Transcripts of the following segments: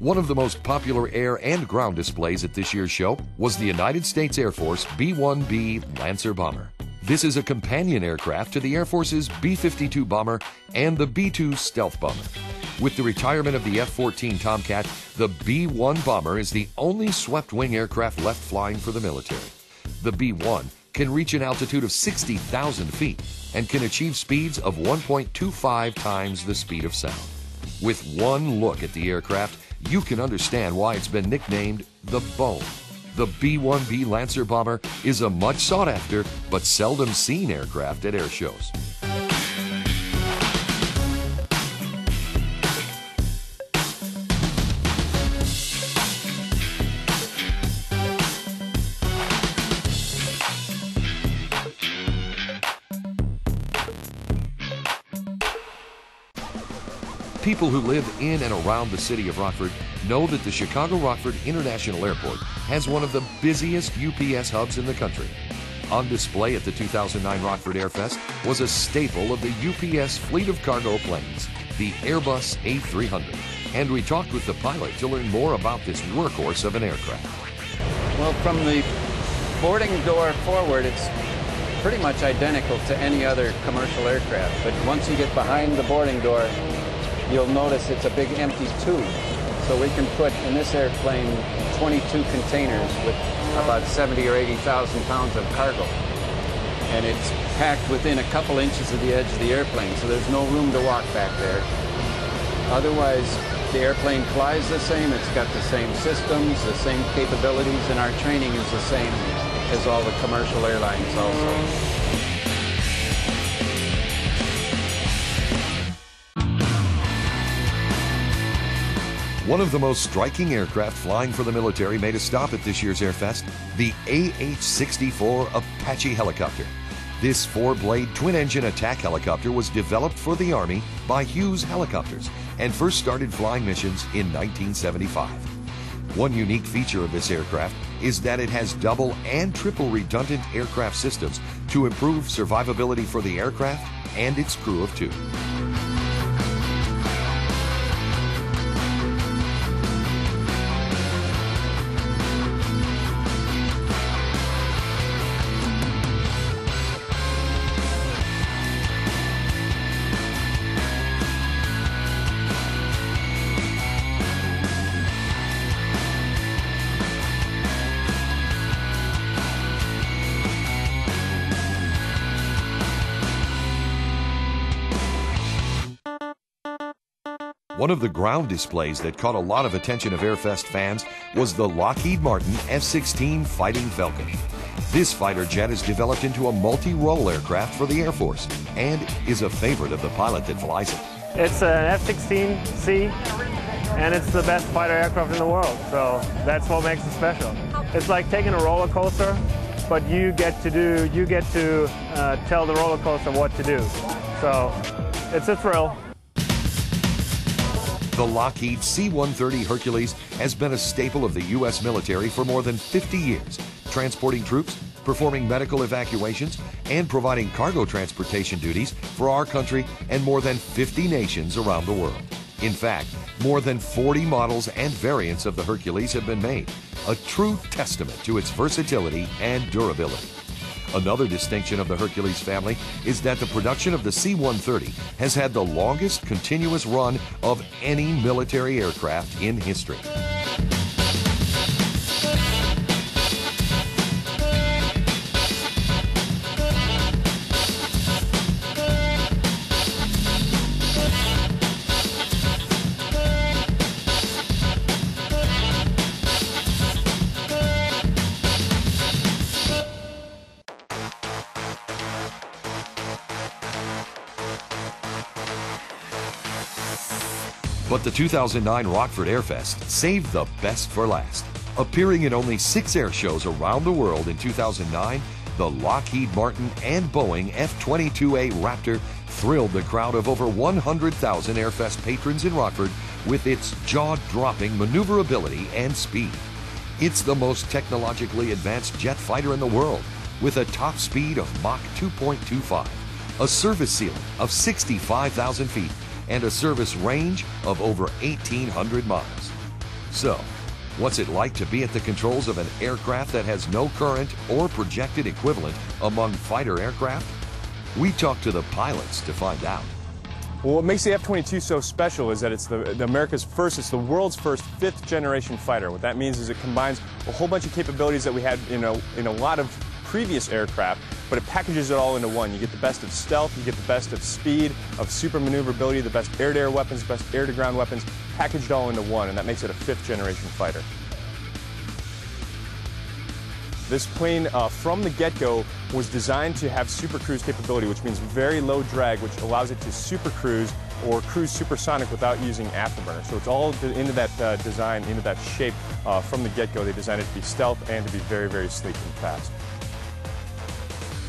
One of the most popular air and ground displays at this year's show was the United States Air Force B-1B Lancer bomber. This is a companion aircraft to the Air Force's B-52 bomber and the B-2 stealth bomber. With the retirement of the F-14 Tomcat, the B-1 bomber is the only swept-wing aircraft left flying for the military. The B-1 can reach an altitude of 60,000 feet and can achieve speeds of 1.25 times the speed of sound. With one look at the aircraft, you can understand why it's been nicknamed the Bone. The B-1B Lancer bomber is a much sought-after but seldom seen aircraft at air shows. People who live in and around the city of Rockford know that the Chicago Rockford International Airport has one of the busiest UPS hubs in the country. On display at the 2009 Rockford Airfest was a staple of the UPS fleet of cargo planes, the Airbus A300. And we talked with the pilot to learn more about this workhorse of an aircraft. Well, from the boarding door forward, it's pretty much identical to any other commercial aircraft. But once you get behind the boarding door, you'll notice it's a big empty tube. So we can put in this airplane 22 containers with about 70 or 80,000 pounds of cargo. And it's packed within a couple inches of the edge of the airplane, so there's no room to walk back there. Otherwise, the airplane flies the same, it's got the same systems, the same capabilities, and our training is the same as all the commercial airlines also. One of the most striking aircraft flying for the military made a stop at this year's Airfest, the AH-64 Apache helicopter. This four-blade twin-engine attack helicopter was developed for the Army by Hughes Helicopters and first started flying missions in 1975. One unique feature of this aircraft is that it has double and triple redundant aircraft systems to improve survivability for the aircraft and its crew of two. One of the ground displays that caught a lot of attention of Airfest fans was the Lockheed Martin F-16 Fighting Falcon. This fighter jet is developed into a multi-role aircraft for the Air Force and is a favorite of the pilot that flies it. It's an F-16C and it's the best fighter aircraft in the world, so that's what makes it special. It's like taking a roller coaster, but you get to tell the roller coaster what to do. So it's a thrill. The Lockheed C-130 Hercules has been a staple of the U.S. military for more than 50 years, transporting troops, performing medical evacuations, and providing cargo transportation duties for our country and more than 50 nations around the world. In fact, more than 40 models and variants of the Hercules have been made, a true testament to its versatility and durability. Another distinction of the Hercules family is that the production of the C-130 has had the longest continuous run of any military aircraft in history. But the 2009 Rockford Airfest saved the best for last. Appearing in only 6 air shows around the world in 2009, the Lockheed Martin and Boeing F-22A Raptor thrilled the crowd of over 100,000 Airfest patrons in Rockford with its jaw-dropping maneuverability and speed. It's the most technologically advanced jet fighter in the world, with a top speed of Mach 2.25, a service ceiling of 65,000 feet, and a service range of over 1,800 miles. So, what's it like to be at the controls of an aircraft that has no current or projected equivalent among fighter aircraft? We talked to the pilots to find out. Well, what makes the F-22 so special is that it's it's the world's first fifth-generation fighter. What that means is it combines a whole bunch of capabilities that we had in a lot of previous aircraft, but it packages it all into one. You get the best of stealth, you get the best of speed, of super maneuverability, the best air-to-air weapons, the best air-to-ground weapons, packaged all into one, and that makes it a fifth-generation fighter. This plane, from the get-go, was designed to have super cruise capability, which means very low drag, which allows it to super cruise or cruise supersonic without using afterburner. So it's all into that design, into that shape from the get-go. They designed it to be stealth and to be very, very sleek and fast.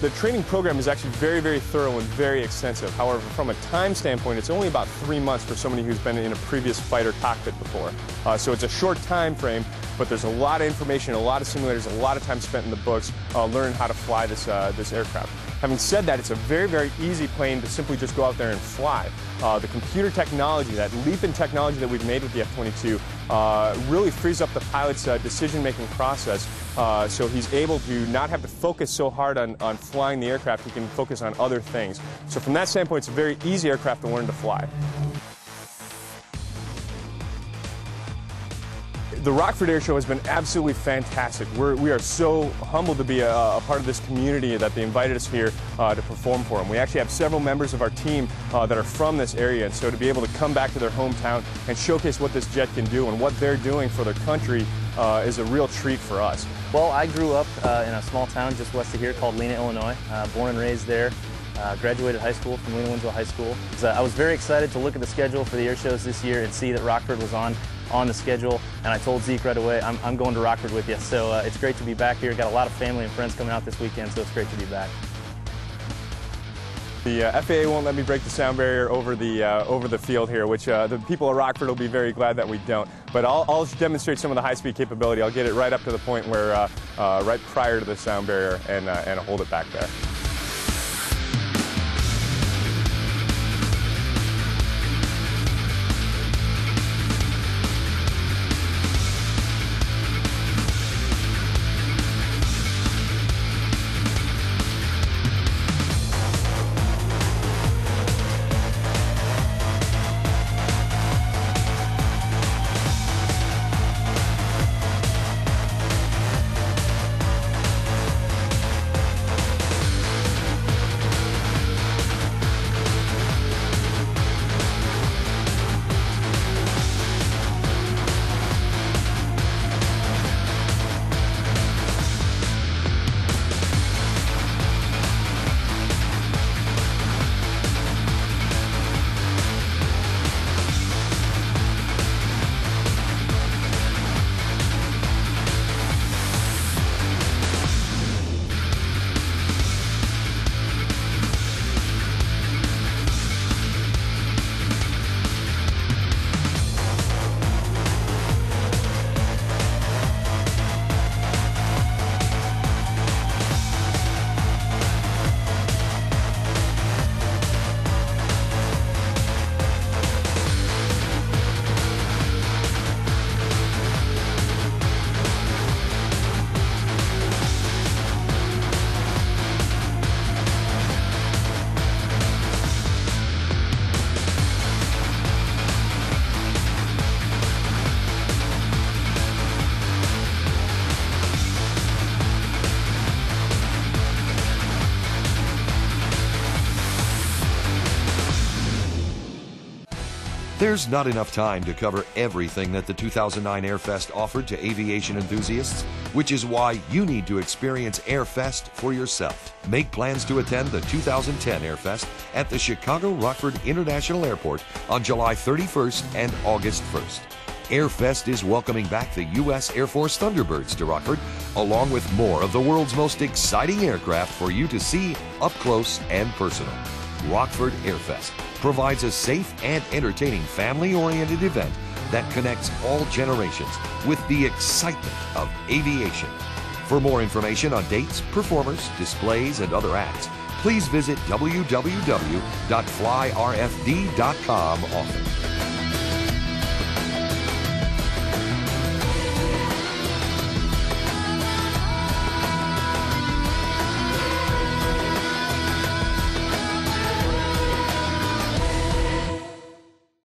The training program is actually very, very thorough and very extensive. However, from a time standpoint, it's only about 3 months for somebody who's been in a previous fighter cockpit before. So it's a short time frame, but there's a lot of information, a lot of simulators, a lot of time spent in the books learning how to fly this aircraft. Having said that, it's a very, very easy plane to simply just go out there and fly. The computer technology, that leap in technology that we've made with the F-22 really frees up the pilot's decision-making process, so he's able to not have to focus so hard on flying the aircraft. He can focus on other things. So from that standpoint, it's a very easy aircraft to learn to fly. The Rockford Air Show has been absolutely fantastic. We are so humbled to be a part of this community that they invited us here to perform for them. We actually have several members of our team that are from this area, and so to be able to come back to their hometown and showcase what this jet can do and what they're doing for their country is a real treat for us. Well, I grew up in a small town just west of here called Lena, Illinois. Born and raised there. Graduated high school from Lena Winslow High School. I was very excited to look at the schedule for the air shows this year and see that Rockford was on the schedule, and I told Zeke right away, I'm going to Rockford with you. So it's great to be back here. Got a lot of family and friends coming out this weekend, so it's great to be back. The FAA won't let me break the sound barrier over the field here, which the people of Rockford will be very glad that we don't. But I'll demonstrate some of the high-speed capability. I'll get it right up to the point where right prior to the sound barrier and hold it back there. There's not enough time to cover everything that the 2009 Airfest offered to aviation enthusiasts, which is why you need to experience Airfest for yourself. Make plans to attend the 2010 Airfest at the Chicago Rockford International Airport on July 31st and August 1st. Airfest is welcoming back the U.S. Air Force Thunderbirds to Rockford, along with more of the world's most exciting aircraft for you to see up close and personal. Rockford Airfest provides a safe and entertaining family-oriented event that connects all generations with the excitement of aviation. For more information on dates, performers, displays, and other acts, please visit www.flyrfd.com often.